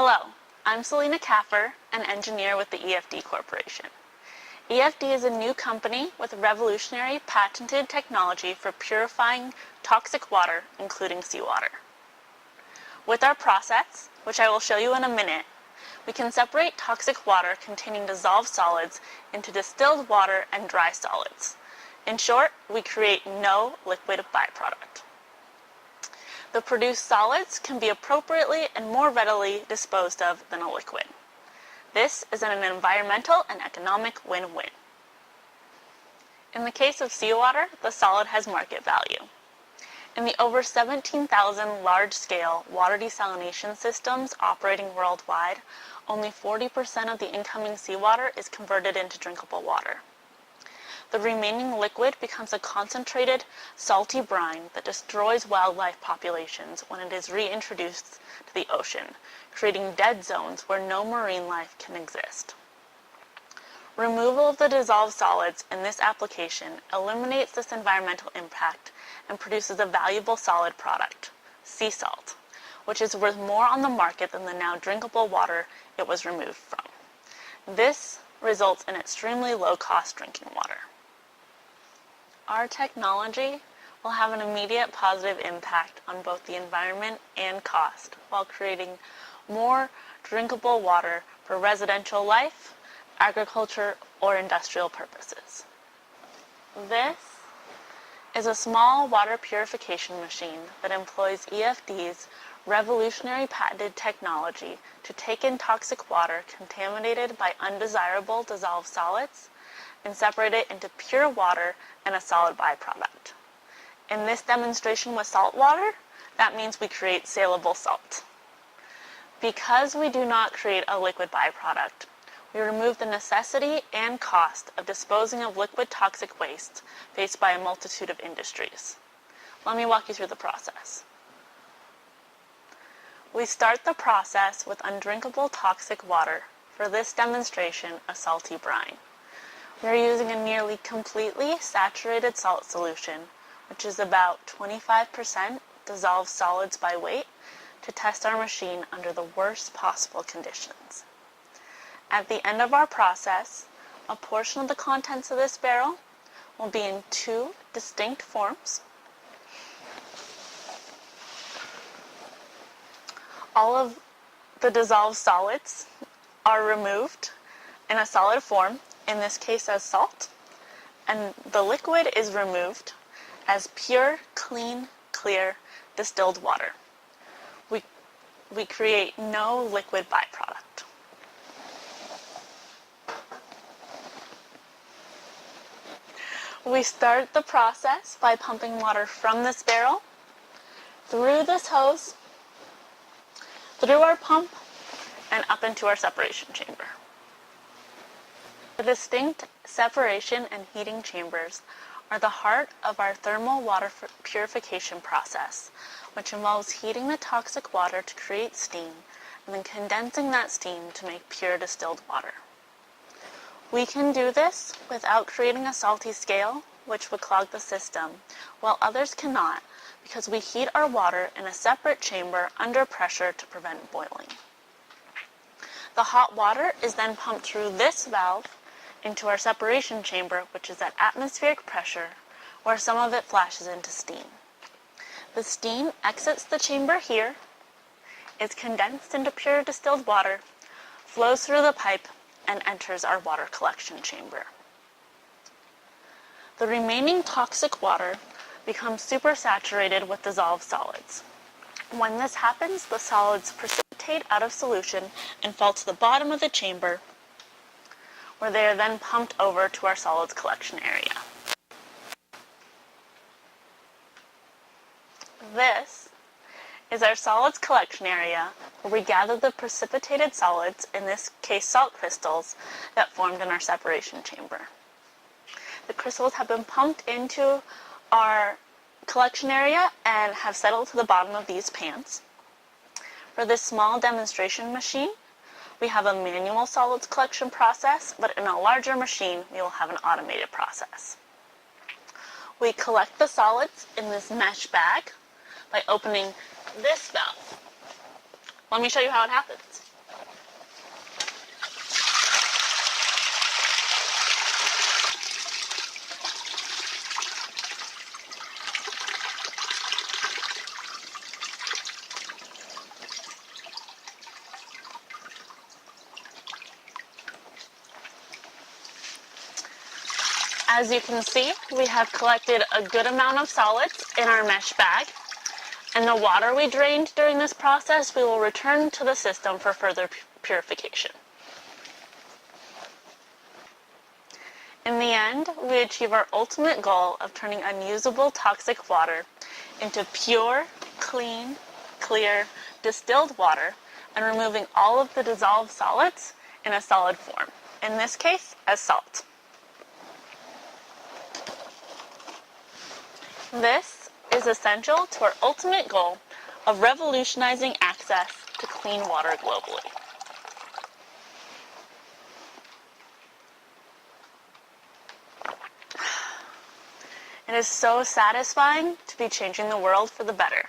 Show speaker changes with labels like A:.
A: Hello, I'm Selena Kaffer, an engineer with the EFD Corporation. EFD is a new company with revolutionary patented technology for purifying toxic water, including seawater. With our process, which I will show you in a minute, we can separate toxic water containing dissolved solids into distilled water and dry solids. In short, we create no liquid byproduct. The produced solids can be appropriately and more readily disposed of than a liquid. This is an environmental and economic win-win. In the case of seawater, the solid has market value. In the over 17,000 large-scale water desalination systems operating worldwide, only 40% of the incoming seawater is converted into drinkable water. The remaining liquid becomes a concentrated, salty brine that destroys wildlife populations when it is reintroduced to the ocean, creating dead zones where no marine life can exist. Removal of the dissolved solids in this application eliminates this environmental impact and produces a valuable solid product, sea salt, which is worth more on the market than the now drinkable water it was removed from. This results in extremely low-cost drinking water. Our technology will have an immediate positive impact on both the environment and cost while creating more drinkable water for residential life, agriculture, or industrial purposes. This is a small water purification machine that employs EFD's revolutionary patented technology to take in toxic water contaminated by undesirable dissolved solids and separate it into pure water and a solid byproduct. In this demonstration with salt water, that means we create saleable salt. Because we do not create a liquid byproduct, we remove the necessity and cost of disposing of liquid toxic waste faced by a multitude of industries. Let me walk you through the process. We start the process with undrinkable toxic water, for this demonstration, a salty brine. We are using a nearly completely saturated salt solution, which is about 25% dissolved solids by weight, to test our machine under the worst possible conditions. At the end of our process, a portion of the contents of this barrel will be in two distinct forms. All of the dissolved solids are removed in a solid form, in this case as salt, and the liquid is removed as pure, clean, clear, distilled water. We create no liquid byproduct. We start the process by pumping water from this barrel through this hose, through our pump, and up into our separation chamber. The distinct separation and heating chambers are the heart of our thermal water purification process, which involves heating the toxic water to create steam and then condensing that steam to make pure distilled water. We can do this without creating a salty scale, which would clog the system, while others cannot, because we heat our water in a separate chamber under pressure to prevent boiling. The hot water is then pumped through this valve into our separation chamber, which is at atmospheric pressure, where some of it flashes into steam. The steam exits the chamber here, is condensed into pure distilled water, flows through the pipe, and enters our water collection chamber. The remaining toxic water becomes supersaturated with dissolved solids. When this happens, the solids precipitate out of solution and fall to the bottom of the chamber, where they are then pumped over to our solids collection area. This is our solids collection area, where we gather the precipitated solids, in this case salt crystals, that formed in our separation chamber. The crystals have been pumped into our collection area and have settled to the bottom of these pans. For this small demonstration machine, we have a manual solids collection process, but in a larger machine, we will have an automated process. We collect the solids in this mesh bag by opening this valve. Let me show you how it happens. As you can see, we have collected a good amount of solids in our mesh bag, and the water we drained during this process we will return to the system for further purification. In the end, we achieve our ultimate goal of turning unusable toxic water into pure, clean, clear, distilled water and removing all of the dissolved solids in a solid form, in this case as salt. This is essential to our ultimate goal of revolutionizing access to clean water globally. It is so satisfying to be changing the world for the better.